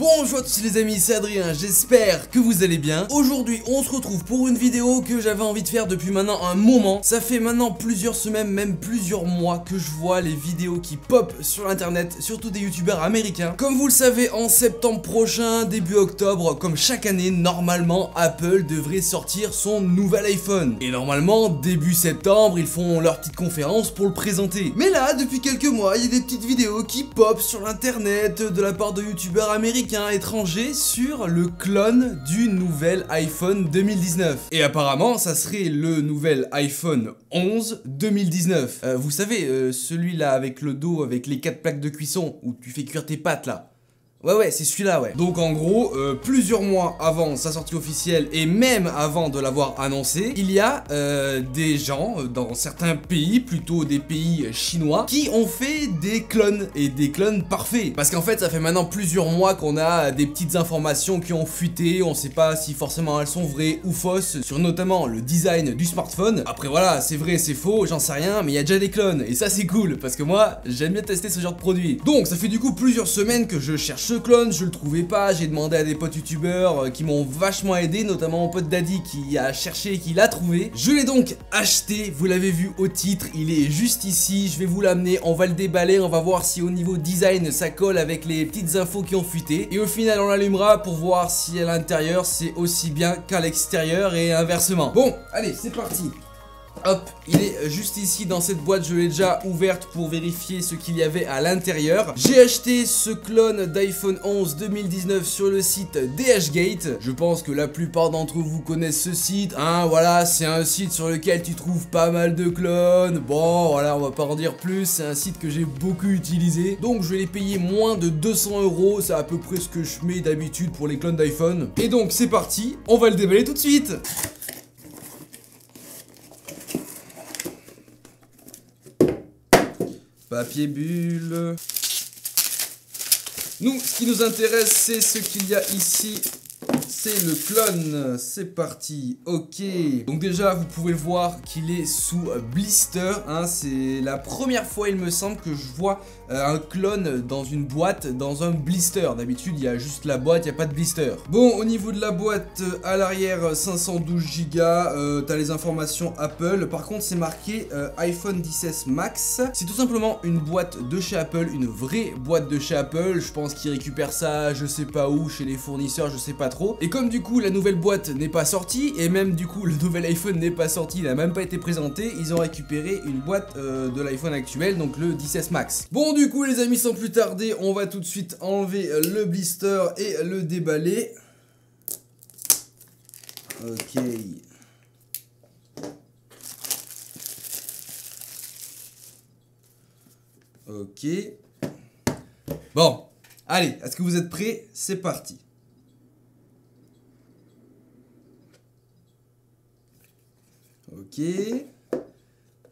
Bonjour à tous les amis, c'est Adrien, j'espère que vous allez bien. Aujourd'hui on se retrouve pour une vidéo que j'avais envie de faire depuis maintenant un moment. Ça fait maintenant plusieurs semaines, même plusieurs mois que je vois les vidéos qui pop sur l'internet, surtout des youtubeurs américains. Comme vous le savez, en septembre prochain, début octobre, comme chaque année, normalement Apple devrait sortir son nouvel iPhone. Et normalement, début septembre, ils font leur petite conférence pour le présenter. Mais là, depuis quelques mois, il y a des petites vidéos qui pop sur l'internet de la part de youtubeurs américains étranger sur le clone du nouvel iPhone 2019. Et apparemment, ça serait le nouvel iPhone 11 2019. Vous savez, celui-là avec le dos, avec les 4 plaques de cuisson, où tu fais cuire tes pâtes là. Ouais, c'est celui-là, ouais. Donc en gros, plusieurs mois avant sa sortie officielle et même avant de l'avoir annoncé, il y a des gens dans certains pays, plutôt des pays chinois, qui ont fait des clones et des clones parfaits. Parce qu'en fait, ça fait maintenant plusieurs mois qu'on a des petites informations qui ont fuité, on sait pas si forcément elles sont vraies ou fausses, sur notamment le design du smartphone. Après voilà, c'est vrai, c'est faux, j'en sais rien, mais il y a déjà des clones et ça c'est cool parce que moi, j'aime bien tester ce genre de produit. Donc ça fait du coup plusieurs semaines que je cherche ce clone, je le trouvais pas, j'ai demandé à des potes youtubeurs qui m'ont vachement aidé, notamment mon pote Daddy qui a cherché et qui l'a trouvé. Je l'ai donc acheté, vous l'avez vu au titre, il est juste ici, je vais vous l'amener, on va le déballer, on va voir si au niveau design ça colle avec les petites infos qui ont fuité. Et au final on l'allumera pour voir si à l'intérieur c'est aussi bien qu'à l'extérieur et inversement. Bon, allez, c'est parti. Hop, il est juste ici dans cette boîte, je l'ai déjà ouverte pour vérifier ce qu'il y avait à l'intérieur. J'ai acheté ce clone d'iPhone 11 2019 sur le site DHgate. Je pense que la plupart d'entre vous connaissent ce site, hein, voilà, c'est un site sur lequel tu trouves pas mal de clones. Bon, voilà, on va pas en dire plus, c'est un site que j'ai beaucoup utilisé. Donc je vais les payer moins de 200 €, c'est à peu près ce que je mets d'habitude pour les clones d'iPhone. Et donc c'est parti, on va le déballer tout de suite. Papier bulle. Nous, ce qui nous intéresse, c'est ce qu'il y a ici. C'est le clone, c'est parti, ok. Donc déjà, vous pouvez le voir qu'il est sous blister, hein, c'est la première fois, il me semble, que je vois un clone dans une boîte, dans un blister. D'habitude, il y a juste la boîte, il n'y a pas de blister. Bon, au niveau de la boîte, à l'arrière, 512 Go, t'as les informations Apple. Par contre, c'est marqué iPhone XS Max. C'est tout simplement une boîte de chez Apple, une vraie boîte de chez Apple. Je pense qu'ils récupèrent ça, je sais pas où, chez les fournisseurs, je sais pas trop. Et comme du coup la nouvelle boîte n'est pas sortie, et même du coup le nouvel iPhone n'est pas sorti, il n'a même pas été présenté, ils ont récupéré une boîte de l'iPhone actuel, donc le XS Max. Bon du coup les amis, sans plus tarder, on va tout de suite enlever le blister et le déballer. Ok. Ok. Bon, allez, est-ce que vous êtes prêts? C'est parti. Ok,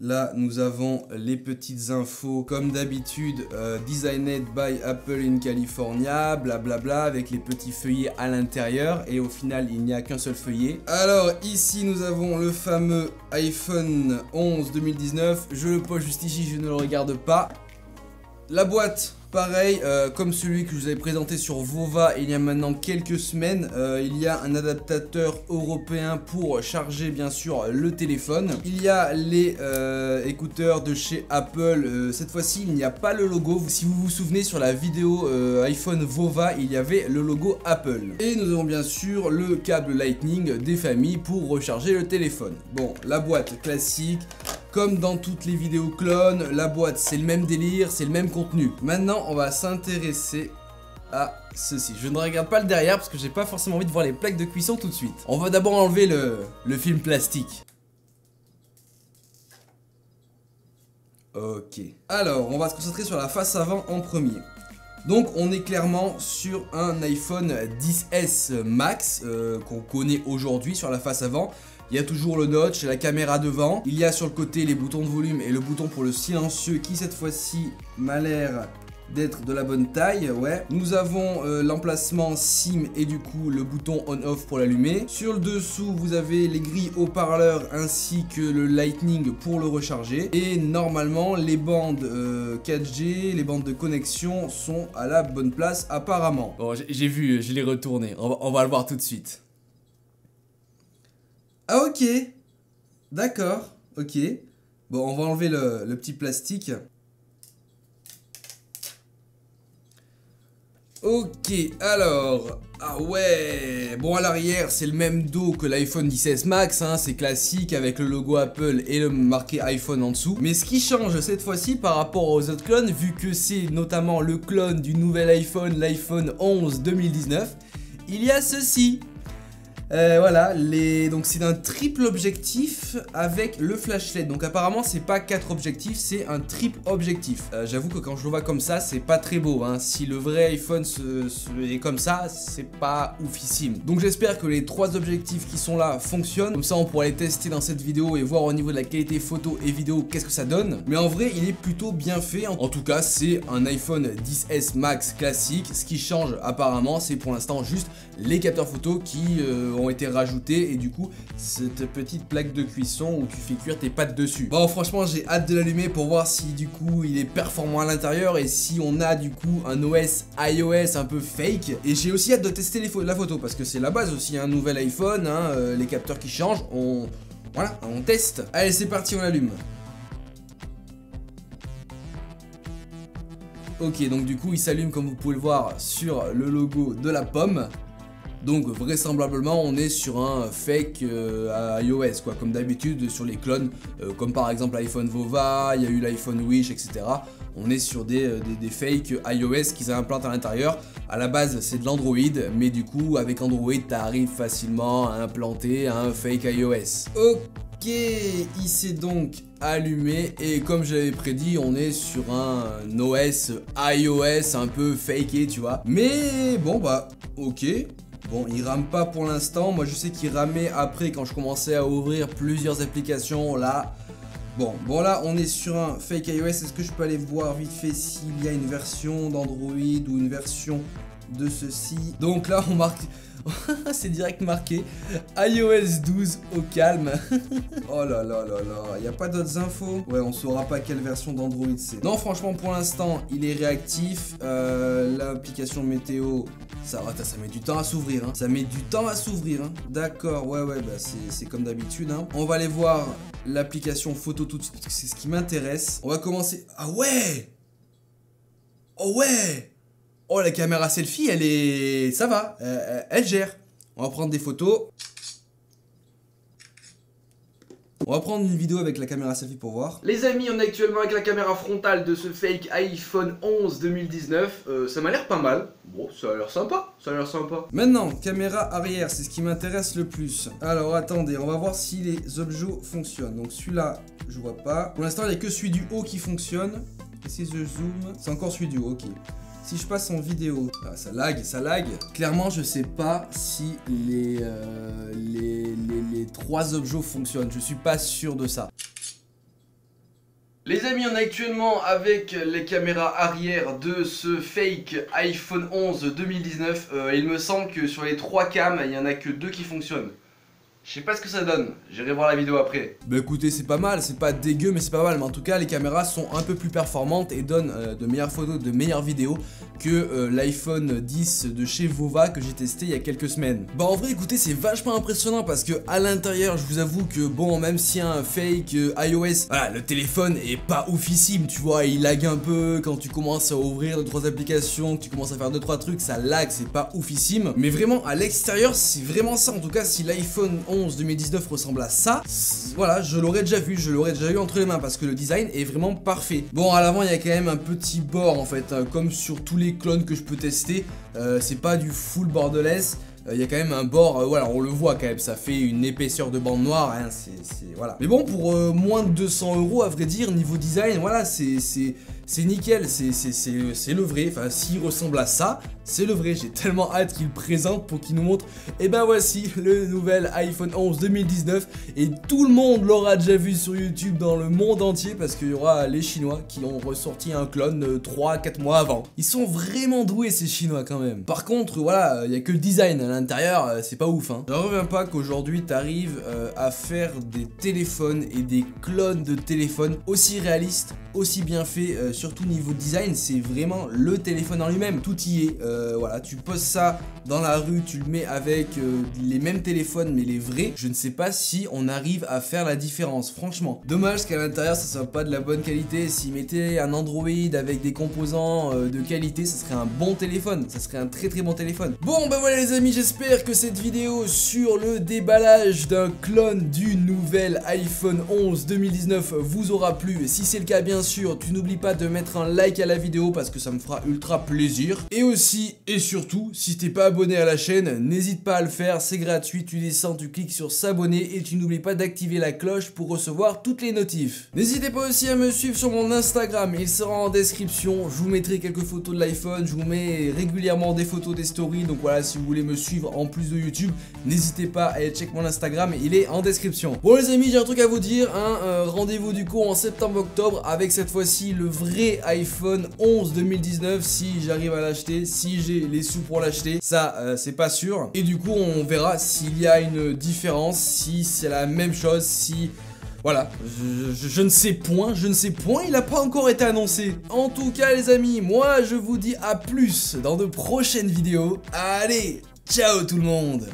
là nous avons les petites infos comme d'habitude, designed by Apple in California, blablabla, avec les petits feuillets à l'intérieur, et au final il n'y a qu'un seul feuillet. Alors ici nous avons le fameux iPhone 11 2019, je le pose juste ici, je ne le regarde pas. La boîte, pareil, comme celui que je vous avais présenté sur Vova il y a maintenant quelques semaines, il y a un adaptateur européen pour charger bien sûr le téléphone. Il y a les écouteurs de chez Apple, cette fois-ci il n'y a pas le logo. Si vous vous souvenez sur la vidéo iPhone Vova, il y avait le logo Apple. Et nous avons bien sûr le câble Lightning des familles pour recharger le téléphone. Bon, la boîte classique. Comme dans toutes les vidéos clones, la boîte c'est le même délire, c'est le même contenu. Maintenant on va s'intéresser à ceci. Je ne regarde pas le derrière parce que j'ai pas forcément envie de voir les plaques de cuisson tout de suite. On va d'abord enlever le film plastique. Ok. Alors on va se concentrer sur la face avant en premier. Donc on est clairement sur un iPhone XS Max qu'on connaît aujourd'hui sur la face avant. Il y a toujours le notch, la caméra devant. Il y a sur le côté les boutons de volume et le bouton pour le silencieux qui cette fois-ci m'a l'air d'être de la bonne taille, ouais. Nous avons l'emplacement SIM et du coup le bouton on-off pour l'allumer. Sur le dessous, vous avez les grilles haut-parleurs ainsi que le Lightning pour le recharger. Et normalement, les bandes 4G, les bandes de connexion sont à la bonne place apparemment. Bon, j'ai vu, je l'ai retourné. On va le voir tout de suite. Ah ok, d'accord, ok. Bon, on va enlever le petit plastique. Ok, alors, ah ouais, bon à l'arrière c'est le même dos que l'iPhone XS Max, hein, c'est classique avec le logo Apple et le marqué iPhone en dessous. Mais ce qui change cette fois-ci par rapport aux autres clones, vu que c'est notamment le clone du nouvel iPhone, l'iPhone 11 2019, il y a ceci. Voilà, donc c'est un triple objectif avec le flash LED. Donc apparemment c'est pas 4 objectifs, c'est un triple objectif. J'avoue que quand je le vois comme ça, c'est pas très beau, hein. Si le vrai iPhone est comme ça, c'est pas oufissime. Donc j'espère que les 3 objectifs qui sont là fonctionnent. Comme ça on pourra les tester dans cette vidéo et voir au niveau de la qualité photo et vidéo qu'est-ce que ça donne. Mais en vrai il est plutôt bien fait. En tout cas c'est un iPhone XS Max classique. Ce qui change apparemment c'est pour l'instant juste les capteurs photo qui ont été rajoutés et du coup cette petite plaque de cuisson où tu fais cuire tes pâtes dessus. Bon franchement j'ai hâte de l'allumer pour voir si du coup il est performant à l'intérieur et si on a du coup un OS iOS un peu fake. Et j'ai aussi hâte de tester la photo parce que c'est la base aussi, un nouvel iPhone, hein, les capteurs qui changent, voilà, on teste. Allez c'est parti, on l'allume. Ok, donc du coup il s'allume comme vous pouvez le voir sur le logo de la pomme. Donc vraisemblablement on est sur un fake iOS quoi, comme d'habitude sur les clones, comme par exemple l'iPhone Vova, il y a eu l'iPhone Wish, etc. On est sur des fakes iOS qu'ils implantent à l'intérieur. À la base c'est de l'Android, mais du coup avec Android t'arrives facilement à implanter un fake iOS. Ok, il s'est donc allumé et comme j'avais prédit on est sur un OS iOS un peu faké tu vois. Mais bon bah ok. Bon, il rame pas pour l'instant. Moi, je sais qu'il ramait après quand je commençais à ouvrir plusieurs applications. Là, bon, là, on est sur un fake iOS. Est-ce que je peux aller voir vite fait s'il y a une version d'Android ou une version de ceci? Donc là, on marque... c'est direct marqué iOS 12 au calme. Oh là là là là, il n'y a pas d'autres infos? Ouais, on saura pas quelle version d'Android c'est. Non, franchement, pour l'instant, il est réactif. L'application météo, ça met du temps à s'ouvrir. Hein. Ça met du temps à s'ouvrir. Hein. D'accord, ouais, bah c'est comme d'habitude. Hein. On va aller voir l'application photo tout de suite, c'est ce qui m'intéresse. On va commencer. Ah ouais! Oh ouais! Oh, la caméra selfie, elle est... ça va, elle gère. On va prendre des photos. On va prendre une vidéo avec la caméra selfie pour voir. Les amis, on est actuellement avec la caméra frontale de ce fake iPhone 11 2019. Ça m'a l'air pas mal. Bon, ça a l'air sympa, Maintenant, caméra arrière, c'est ce qui m'intéresse le plus. Alors, attendez, on va voir si les objets fonctionnent. Donc celui-là, je vois pas. Pour l'instant, il n'y a que celui du haut qui fonctionne. Et si je zoome, c'est encore celui du haut, ok. Si je passe en vidéo, ah, ça lag. Clairement, je sais pas si les 3 objets fonctionnent. Je suis pas sûr de ça. Les amis, on est actuellement avec les caméras arrière de ce fake iPhone 11 2019. Il me semble que sur les 3 cams, il y en a que 2 qui fonctionnent. Je sais pas ce que ça donne, j'irai voir la vidéo après. Bah écoutez, c'est pas mal, c'est pas dégueu mais c'est pas mal. Mais en tout cas, les caméras sont un peu plus performantes et donnent de meilleures photos, de meilleures vidéos que l'iPhone 10 de chez Vova que j'ai testé il y a quelques semaines. Bah en vrai, écoutez, c'est vachement impressionnant parce que à l'intérieur, je vous avoue que bon, même si un fake iOS, voilà, le téléphone est pas oufissime, tu vois, il lag un peu quand tu commences à ouvrir 2-3 applications, que tu commences à faire 2-3 trucs, ça lag, c'est pas oufissime. Mais vraiment, à l'extérieur, c'est vraiment ça. En tout cas, si l'iPhone 11 2019 ressemble à ça, voilà, je l'aurais déjà vu, entre les mains parce que le design est vraiment parfait. Bon, à l'avant il y a quand même un petit bord en fait, comme sur tous les clones que je peux tester, c'est pas du full borderless. Il y a quand même un bord, voilà, on le voit quand même, ça fait une épaisseur de bande noire, hein, voilà. Mais bon, pour moins de 200 € à vrai dire, niveau design, voilà, c'est nickel, c'est le vrai. Enfin, s'il ressemble à ça, c'est le vrai. J'ai tellement hâte qu'il présente pour qu'il nous montre. Et ben voici le nouvel iPhone 11 2019 et tout le monde l'aura déjà vu sur YouTube dans le monde entier parce qu'il y aura les Chinois qui ont ressorti un clone 3-4 mois avant. Ils sont vraiment doués ces Chinois quand même. Par contre voilà, il y a que le design à l'intérieur, c'est pas ouf hein. J'en reviens pas qu'aujourd'hui t'arrives à faire des téléphones et des clones de téléphones aussi réalistes, aussi bien fait, surtout niveau design, c'est vraiment le téléphone en lui-même, tout y est, voilà, tu poses ça dans la rue, tu le mets avec les mêmes téléphones mais les vrais, je ne sais pas si on arrive à faire la différence, franchement. Dommage qu'à l'intérieur ça soit pas de la bonne qualité, s'ils mettaient un Android avec des composants de qualité, ça serait un bon téléphone, ça serait un très bon téléphone. Bon bah voilà les amis, j'espère que cette vidéo sur le déballage d'un clone du nouvel iPhone 11 2019 vous aura plu. Si c'est le cas, bien sûr, tu n'oublies pas de mettre un like à la vidéo parce que ça me fera ultra plaisir. Et aussi et surtout, si t'es pas abonné à la chaîne, n'hésite pas à le faire, c'est gratuit, tu descends, tu cliques sur s'abonner et tu n'oublies pas d'activer la cloche pour recevoir toutes les notifs. N'hésitez pas aussi à me suivre sur mon Instagram, il sera en description, je vous mettrai quelques photos de l'iPhone, je vous mets régulièrement des photos des stories, donc voilà, si vous voulez me suivre en plus de YouTube, n'hésitez pas à aller check mon Instagram, il est en description. Bon les amis, j'ai un truc à vous dire, hein, rendez-vous du coup en septembre-octobre avec cette fois-ci le vrai iPhone 11 2019, si j'arrive à l'acheter, si j'ai les sous pour l'acheter, ça c'est pas sûr, et du coup on verra s'il y a une différence, si c'est la même chose, si... Voilà, je ne sais point, il n'a pas encore été annoncé. En tout cas les amis, moi je vous dis à plus dans de prochaines vidéos. Allez, ciao tout le monde.